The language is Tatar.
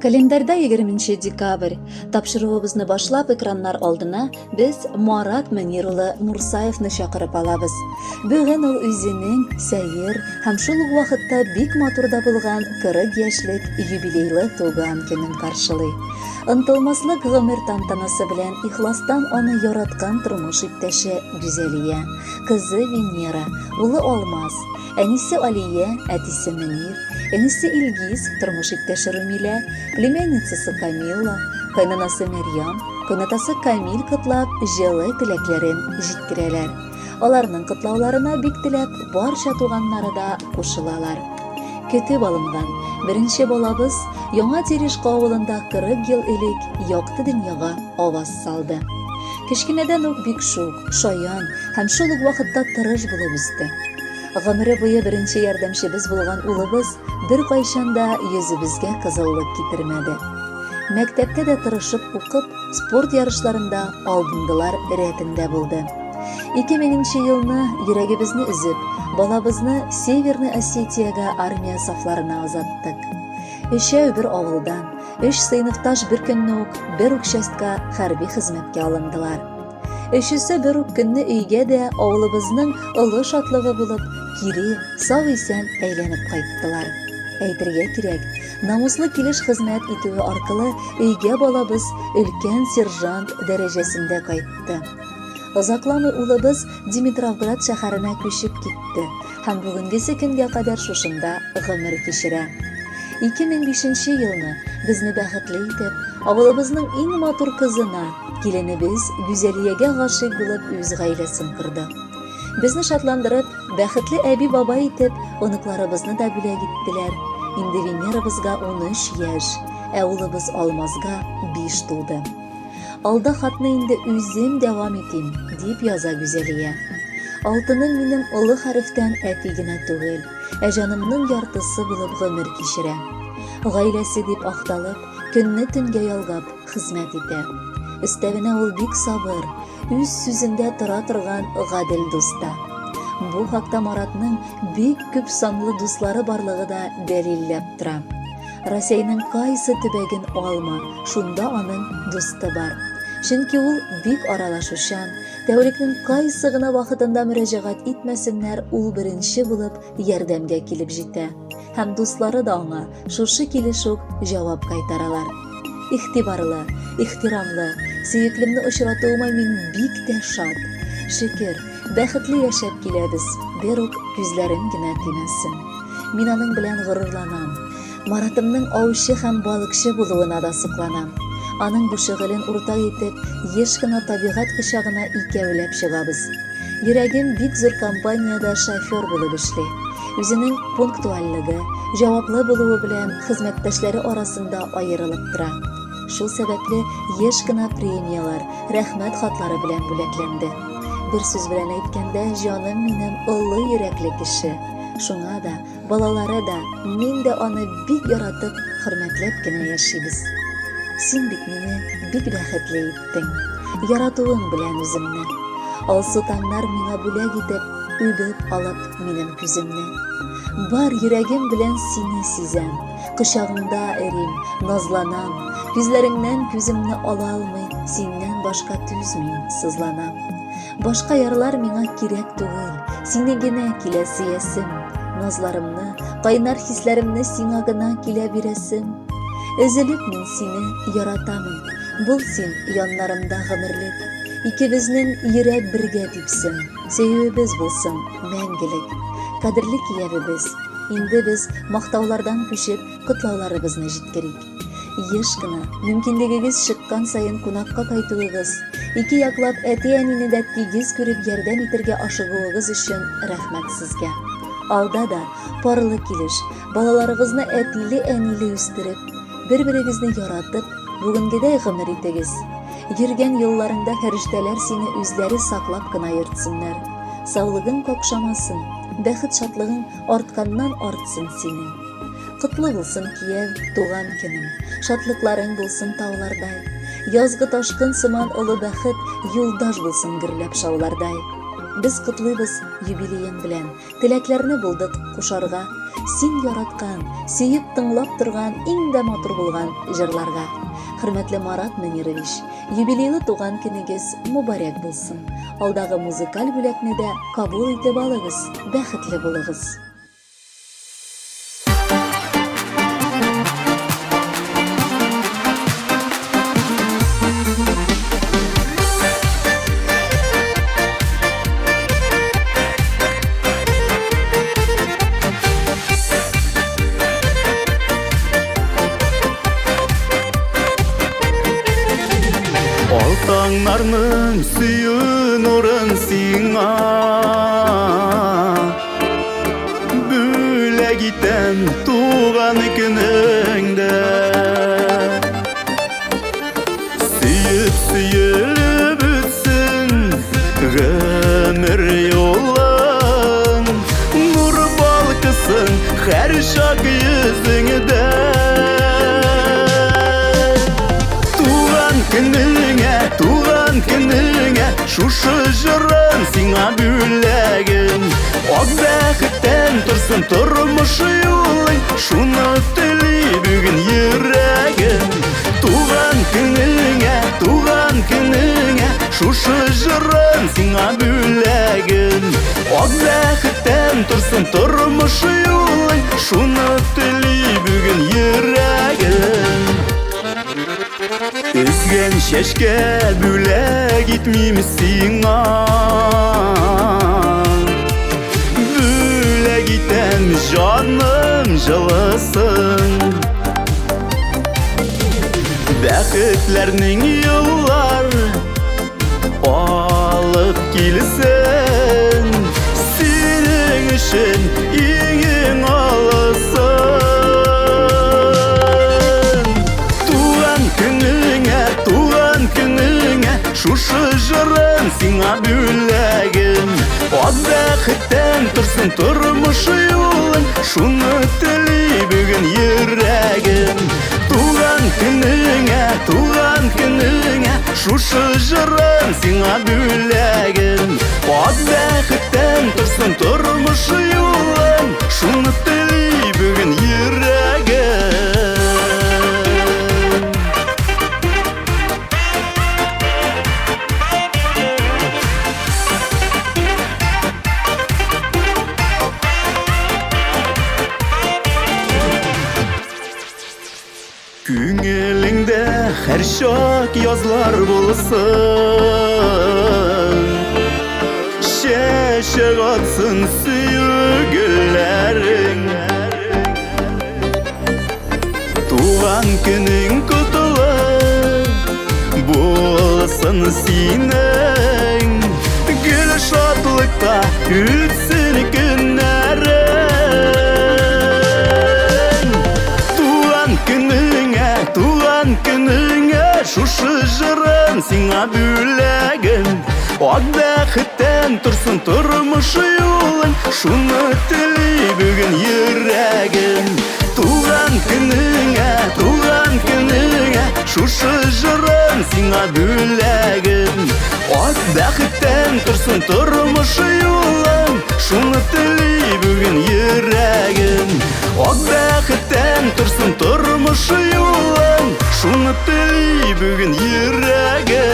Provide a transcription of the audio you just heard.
Календарда 20 декабрь. Тапшыруыбызны башлап экраннар алдына без Марат Мөнир улы Мурсаевны чакырып алабыз. Бүген ул үзенең сәер һәм шул ук вакытта бик матурда булган 40 яшьлек юбилейлы туган көнен каршылый. Ынтылмаслык гомер тантанасы белән ихластан аны яраткан тормыш иптәше Гүзәлия, кызы Венера, улы Алмаз, әнисе Алия, әтисе Мөнир, әнисе Илгиз, тормыш иптәше Румилә, племянницасы Камилла, кайнанасы Мәрьям, кайнатасы Камил котлап, җылы теләкләрен җиткерәләр. Аларның котлауларына бик теләп, барча туганнары да кушылалар. Көтеп алынган беренче балабыз Яңа Терешка авылында 40 ел элек якты дөньяга аваз салды. Кечкенәдән үк бик шук, шаян һәм шул ук вакытта тырыш булып үсте. Гомере буе беренче ярдәмчебез булган улыбыз беркайчан да йөзебезгә кызыллык китермәде. Мәктәптә дә тырышып укып, спорт ярышларында алдынгылар рәтендә булды. 2000 елны йөрәгебезне үзеп, балабызны Северный Осетиягә армия сафларына азаттык. Өчәү бер авылдан, 3 сыйныфташ бер көнне үк бер участка хәрби хезмәткә алындылар. Өчесе бер үк көнне өйгә дә авылыбызның олы шатлыгы булып, кире сау-исән әйләнеп кайттылар. Әйтергә кирәк, намуслы килеш хезмәт итүе аркылы өйгә балабыз өлкән сержант дәрәҗәсендә кайтты. Озакламый улыбыз Димитровград шәһәренә күчеп китте һәм бүгенгесе көнгә кадәр шушында гомер кичерә. 2005 елны безне бәхетле итеп, авылыбызның иң матур кызына, киленебез Гүзәлиягә гашыйк булып үз гаиләсен корды. Безне шатландырып, бәхетле әби-баба итеп, оныкларыбызны да бүләк иттеләр. Инде Венерабызга 13 яшь, ә улыбыз Алмазга 5 тулды. Алда хатны инде үзем дәвам итим, дип яза Гүзәлия. Алтының минем олы хәрефтән әти генә түгел, ә җанымның яртысы булып гомер кичерә. Гаиләсе дип ақталып, көнне төнгә ялгап хезмәт итә. Өстәвенә ул бик сабыр, үз сүзендә тора торган гадел дуста. Бу хакта Маратның бик күп санлы дуслары барлыгы да дәлилләп тора. Россиянең кайсы төбәген алма, шунда аның дусты бар. Чөнки ул бик аралашучан, тәүлекнең кайсы гына вакытында мөрәҗәгать итмәсеннәр, ул беренче булып ярдәмгә килеп җитә. Һәм дуслары да аңа шушы килеш үк җавап кайтаралар. Ихтибарлы, ихтирамлы, сөеклемне очратуыма мин бик тә шат. Шөкер, бәхетле яшәп киләбез, бер үк күзләрем генә тимәсен. Мин аның белән горурланам. Маратымның аучы һәм балыкчы булуына да сокланам. Аның бу шөгылен уртак итеп, еш кына табигать кочагына икәүләп чыгабыз. Йөрәгем бик зур компаниядә шофер булып эшли. Үзенең пунктуальлыгы, җаваплы булуы белән хезмәттәшләре арасында аерылып тора. Шул сәбәпле еш кына премиялар, рәхмәт хатлары белән бүләкләнде. Бер сүз белән әйткәндә, җаным минем олы йөрәкле кеше. Шуңа да, балалары да, мин дә аны бик яратып, хөрмәтләп кенә яшибез. Син бит мине бик бәхетле иттең, яратуың белән үземне. Алсу таңнар миңа бүләк итеп, үбеп алып минем күземне. Бар йөрәгем белән сине сизәм, кочагыңда эрим, назланам. Күзләреңнән күземне ала алмый, синнән башка түзмим, сызланам. Башка ярлар миңа кирәк түгел, сине генә килә сөясем. Назларымны, кайнар хисләремне сиңа гына килә бирәсем. Өзелеп мин сине яратамын, бул син яннарымда гомерлек. Икебезнең йөрәк бергә типсен, сөюебез булсын мәңгелек. Кадерле киявебез, инде без мактаулардан күчеп, котлауларыбызны җиткерик. Еш кына, мөмкинлегегез чыккан сайын кунакка кайтуыгыз, ике яклап әти-әнине дә тигез күреп ярдәм итәргә ашыгуыгыз өчен рәхмәт сезгә. Алда да парлы килеш, балаларыгызны әтиле-әниле үстереп, бер-берегезне яратып, бүгенгедәй гомер итегез. Йөргән елларыңда фәрештәләр сине үзләре саклап кына йөртсеннәр. Саулыгың какшамасын, бәхет шатлыгың артканнан артсын синең. Котлы булсын кияү, туган көнең, шатлыкларың булсын таулардай. Язгы ташкын сыман олы бәхет юлдаш булсын гөрләп шаулардай. Без котлыйбыз юбилеең белән, теләкләрне булдык кушарга. син яраткан, сөйіп тыңлап тұрған иң дә матур булган җырларга. Хөрмәтле Марат Мөнирович, юбилейлы туган көнегез мубарак булсын. Алдагы музыкаль бүләкне дә кабул итеп алыгыз. Бәхетле булыгыз. Алтаңнарның сүйін орын сиңа Бүләк итәм туған күніңді Сүйіп сүйіліп үтсін ғөмір жолың Нұр балқысын һәр шақ yüzіңді Туған күніңе шушы жырын сиңа бүләгім Ак бәхеттен тұрсын тұрмыш юлың Шуны тілей бүгін йөрәгім Туған күніңе шушы жырын сиңа бүләгім Ак бәхеттен тұрсын тұрмыш юлың Шуны тілей бүгін йөрәгім Үзген шешке бүләк итмим сиңа Бүләк итәм жаным жылысын Бәхетләрнең юллар алып килсен Синең өчен иң алысын Туған күніңе шушы жырын сиңа бүләгім Ак бәхеттен тұрсын тұрмыш юлың Шуны тілей бүгін йөрәгім Туған күніңе шушы жырын сиңа бүләгім Ак бәхеттен тұрсын тұрмыш юлың Шуны тілей бүгін йөрәгім Күңеліңдә һәр шак язлар булсын Чәчәк атсын сөю гөлләрең Туган көнең котлы булсын синең Гөл шатлыкта үтсен көннәрең Туған күніңе шушы жырын сиңа бүләгім Ак бәхеттен тұрсын тұрмыш юлың Шуны тілей бүгін йөрәгім Туған күніңе шушы жырын сиңа бүләгім Ак бәхеттен тұрсын тұрмыш юлың Шуны тілей бүгін йөрәгім Ак бәхеттен тұрсын тұрмыш юлың Шуны тілей бүгін йөрәгім